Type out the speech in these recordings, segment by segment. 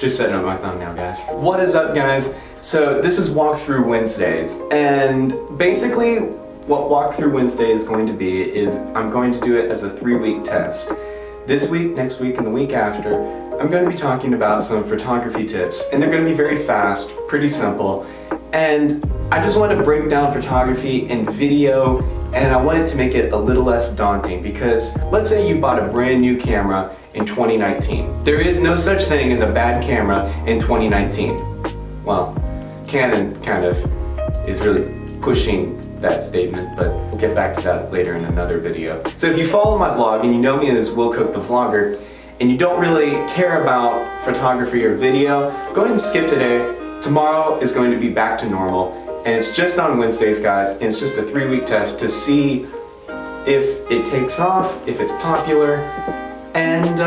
Just setting up my thumbnail, guys. What is up, guys? So this is Walkthrough Wednesdays, and basically what Walkthrough Wednesday is going to be is I'm going to do it as a 3-week test. This week, next week, and the week after, I'm going to be talking about some photography tips, and they're going to be very fast, pretty simple, and I just want to break down photography and video, and I wanted to make it a little less daunting because let's say you bought a brand new camera in 2019. There is no such thing as a bad camera in 2019. Well, Canon kind of is really pushing that statement, but we'll get back to that later in another video. So if you follow my vlog and you know me as Will Cook the Vlogger, and you don't really care about photography or video, go ahead and skip today. Tomorrow is going to be back to normal, and it's just on Wednesdays, guys, and it's just a 3-week test to see if it takes off, if it's popular, and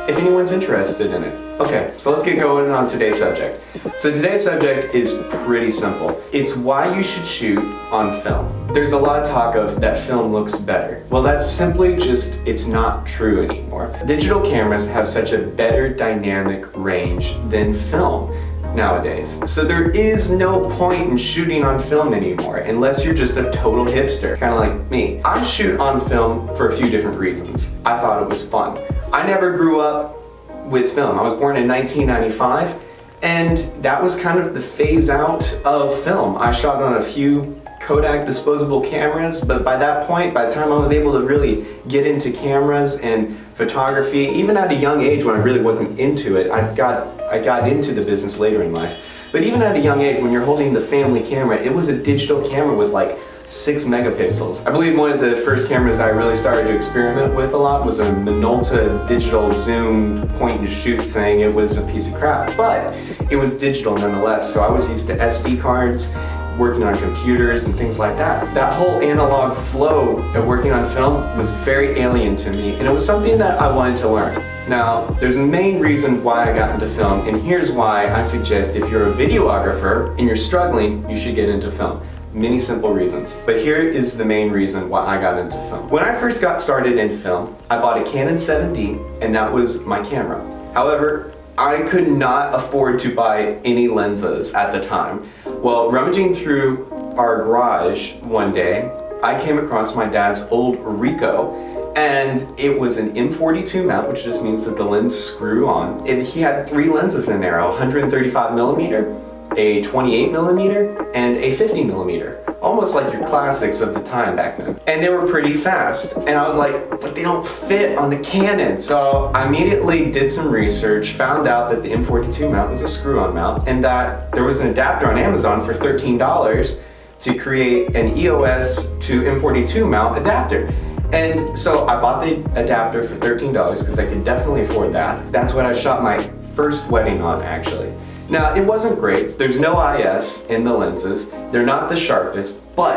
if anyone's interested in it. Okay, so let's get going on today's subject. So today's subject is pretty simple. It's why you should shoot on film. There's a lot of talk of that film looks better. Well, that's simply just, it's not true anymore. Digital cameras have such a better dynamic range than film nowadays. So there is no point in shooting on film anymore unless you're just a total hipster, kind of like me. I shoot on film for a few different reasons. I thought it was fun. I never grew up with film. I was born in 1995, and that was kind of the phase out of film. I shot on a few Kodak disposable cameras, but by that point, by the time I was able to really get into cameras and photography, even at a young age when I really wasn't into it, I got into the business later in life. But even at a young age, when you're holding the family camera, it was a digital camera with like 6 megapixels. I believe one of the first cameras I really started to experiment with a lot was a Minolta digital zoom point and shoot thing. It was a piece of crap, but it was digital nonetheless. So I was used to SD cards, working on computers and things like that. That whole analog flow of working on film was very alien to me, and it was something that I wanted to learn. Now, there's a main reason why I got into film, and here's why I suggest if you're a videographer and you're struggling, you should get into film. Many simple reasons, but here is the main reason why I got into film. When I first got started in film, I bought a Canon 7D, and that was my camera. However, I could not afford to buy any lenses at the time. Well, rummaging through our garage one day, I came across my dad's old Ricoh, and it was an M42 mount, which just means that the lens screw on. And he had 3 lenses in there, a 135 millimeter, a 28 millimeter, and a 50 millimeter. Almost like your classics of the time back then. And they were pretty fast. And I was like, but they don't fit on the Canon. So I immediately did some research, found out that the M42 mount was a screw-on mount, and that there was an adapter on Amazon for $13 to create an EOS to M42 mount adapter. And so I bought the adapter for $13 because I could definitely afford that. That's what I shot my first wedding on, actually. Now, it wasn't great. There's no IS in the lenses. They're not the sharpest, but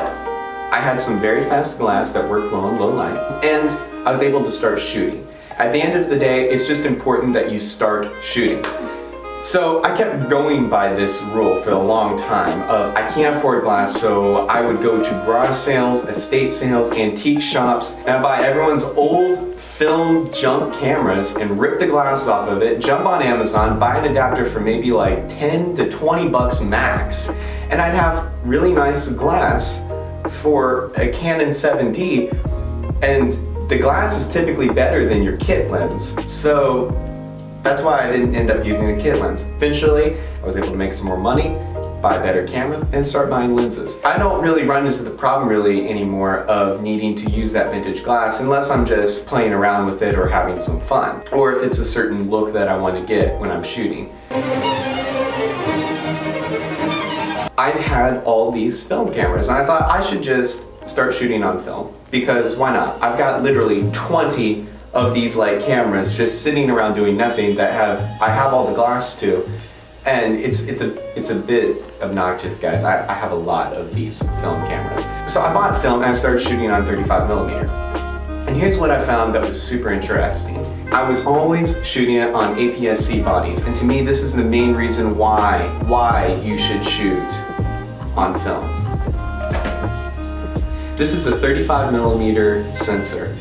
I had some very fast glass that worked well in low light, and I was able to start shooting. At the end of the day, it's just important that you start shooting. So I kept going by this rule for a long time of I can't afford glass, so I would go to garage sales, estate sales, antique shops, and I'd buy everyone's old film junk cameras and rip the glass off of it, jump on Amazon, buy an adapter for maybe like 10 to 20 bucks max, and I'd have really nice glass for a Canon 7D, and the glass is typically better than your kit lens. So that's why I didn't end up using the kit lens. Eventually, I was able to make some more money, buy a better camera, and start buying lenses. I don't really run into the problem really anymore of needing to use that vintage glass unless I'm just playing around with it or having some fun, or if it's a certain look that I want to get when I'm shooting. I had all these film cameras, and I thought I should just start shooting on film, because why not? I've got literally 20 of these like cameras just sitting around doing nothing that I have all the glass to. And it's a bit obnoxious, guys. I have a lot of these film cameras. So I bought film and I started shooting on 35 millimeter. And here's what I found that was super interesting. I was always shooting it on APS-C bodies, and to me this is the main reason why you should shoot on film. This is a 35 millimeter sensor,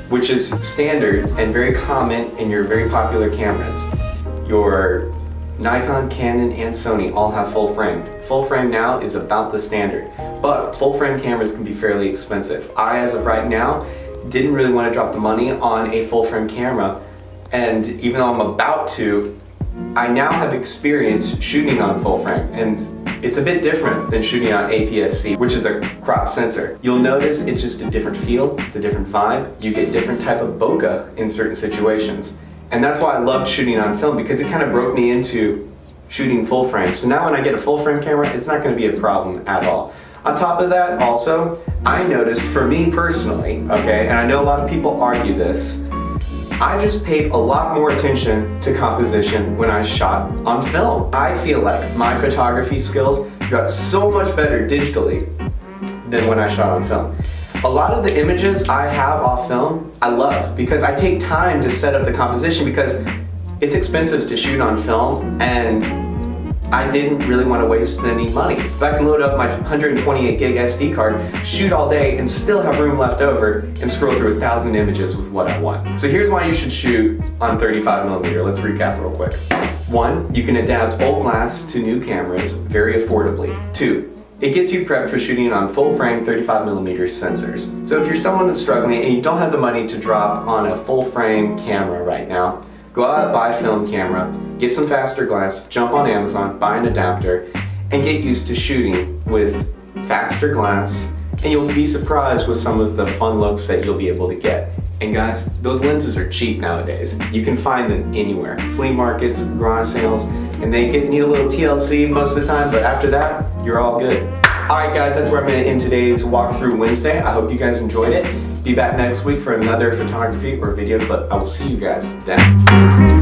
which is standard and very common in your very popular cameras. Your Nikon, Canon, and Sony all have full frame. Full frame now is about the standard, but full frame cameras can be fairly expensive. I, as of right now, didn't really want to drop the money on a full frame camera, and even though I'm about to, I now have experience shooting on full frame, and it's a bit different than shooting on APS-C, which is a crop sensor. You'll notice it's just a different feel, it's a different vibe. You get different type of bokeh in certain situations. And that's why I loved shooting on film, because it kind of broke me into shooting full frame. So now when I get a full frame camera, it's not going to be a problem at all. On top of that, also, I noticed for me personally, okay, and I know a lot of people argue this, I just paid a lot more attention to composition when I shot on film. I feel like my photography skills got so much better digitally than when I shot on film. A lot of the images I have off film, I love, because I take time to set up the composition, because it's expensive to shoot on film, and I didn't really want to waste any money. If I can load up my 128 gig SD card, shoot all day, and still have room left over, and scroll through 1,000 images with what I want. So here's why you should shoot on 35mm. Let's recap real quick. 1, you can adapt old glass to new cameras very affordably. 2, it gets you prepped for shooting on full frame 35mm sensors. So if you're someone that's struggling and you don't have the money to drop on a full frame camera right now, go out, buy a film camera, get some faster glass, jump on Amazon, buy an adapter, and get used to shooting with faster glass, and you'll be surprised with some of the fun looks that you'll be able to get. And guys, those lenses are cheap nowadays. You can find them anywhere. Flea markets, garage sales, and they need a little TLC most of the time, but after that, you're all good. Alright guys, that's where I'm going to end today's walkthrough Wednesday. I hope you guys enjoyed it. Be back next week for another photography or video clip. I will see you guys then.